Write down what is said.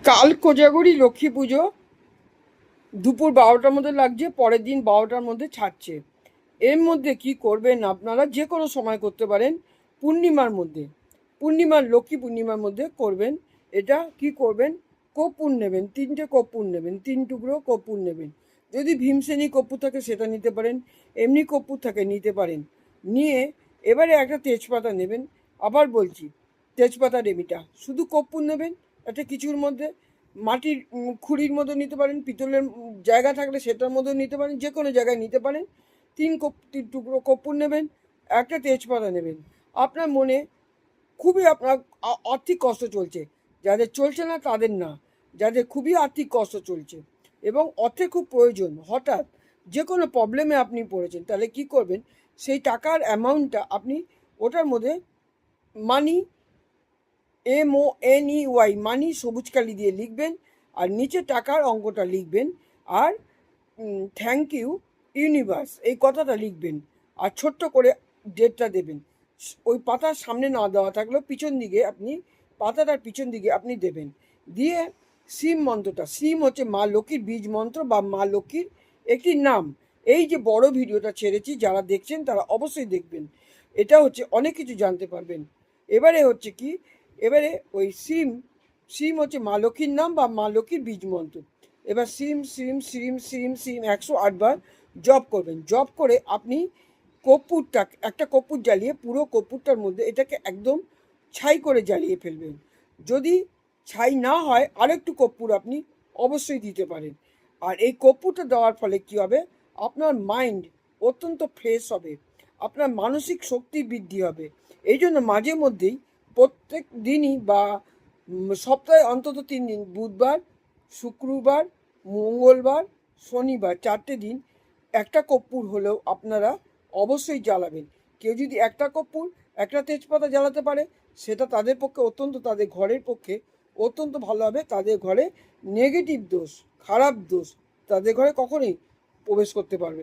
কাল কোজাগরি লক্ষ্মী পুজো দুপুর 12টার মধ্যে লাগছে, পরের দিন 12টার মধ্যে ছাড়ছে। এর মধ্যে কি করবেন আপনারা, যে কোনো সময় করতে পারেন, পূর্ণিমার মধ্যে, পূর্ণিমার লক্ষ্মী পূর্ণিমার মধ্যে করবেন। এটা কি করবেন, কর্পূর নেবেন, 3টে কর্পূর নেবেন, 3 টুকরো কর্পূর নেবেন। যদি ভীমসেনী কর্পূর থাকে সেটা নিতে পারেন, এমনি কর্পূর থাকে নিতে পারেন। নিয়ে এবারে একটা তেজপাতা নেবেন। আবার বলছি, তেজপাতা রেমিটা শুধু কর্পূর নেবেন। একটা কিছুর মধ্যে মাটির খুঁড়ির মধ্যে নিতে পারেন, পিতলের জায়গা থাকলে সেটার মধ্যেও নিতে পারেন, যে কোনো জায়গায় নিতে পারেন। 3 টুকরো কর্পূর নেবেন, একটা তেজপাতা নেবেন। আপনার মনে খুবই আপনার আর্থিক কষ্ট চলছে, যাদের চলছে না তাদের না, যাদের খুবই আর্থিক কষ্ট চলছে এবং অর্থের খুব প্রয়োজন, হঠাৎ যে কোনো প্রবলেমে আপনি পড়েছেন, তাহলে কি করবেন, সেই টাকার অ্যামাউন্টটা আপনি ওটার মধ্যে মানি, MONEY, মানি সবুজ কালি দিয়ে লিখবেন, আর নিচে টাকার অঙ্কটা লিখবেন, আর থ্যাংক ইউ ইউনিভার্স এই কথাটা লিখবেন, আর ছোট্ট করে ডেটটা দেবেন। ওই পাতার সামনে না দেওয়া থাকলেও পিছন দিকে আপনি, পাতাটার পিছন দিকে আপনি দেবেন। দিয়ে সিম মন্ত্রটা, সিম হচ্ছে মা লক্ষ্মীর বীজ মন্ত্র বা মা লক্ষ্মীর একটি নাম। এই যে বড় ভিডিওটা ছেড়েছি, যারা দেখছেন তারা অবশ্যই দেখবেন, এটা হচ্ছে অনেক কিছু জানতে পারবেন। এবারে হচ্ছে কি, এবারে ওই সিম, সিম হচ্ছে মা লক্ষ্মীর নাম বা মা লক্ষ্মীর বীজ মন্ত্র। এবার সিম সিম সিম সিম সিম 108 বার জপ করবেন। জপ করে আপনি কর্পূরটা, একটা কর্পূর জ্বালিয়ে পুরো কর্পূরটার মধ্যে এটাকে একদম ছাই করে জ্বালিয়ে ফেলবেন। যদি ছাই না হয় আরেকটু কর্পূর আপনি অবশ্যই দিতে পারেন। আর এই কর্পূরটা দেওয়ার ফলে কি হবে, আপনার মাইন্ড অত্যন্ত ফ্রেশ হবে, আপনার মানসিক শক্তি বৃদ্ধি হবে। এই জন্য মাঝে মধ্যেই প্রত্যেক দিনই বা সপ্তাহে অন্তত 3 দিন, বুধবার, শুক্রবার, মঙ্গলবার, শনিবার, 4টে দিন একটা কর্পূর হলেও আপনারা অবশ্যই জ্বালাবেন। কেউ যদি একটা কর্পূর, একটা তেজপাতা জ্বালাতে পারে, সেটা তাদের পক্ষে অত্যন্ত, তাদের ঘরের পক্ষে অত্যন্ত ভালো হবে। তাদের ঘরে নেগেটিভ দোষ, খারাপ দোষ তাদের ঘরে কখনোই প্রবেশ করতে পারবে।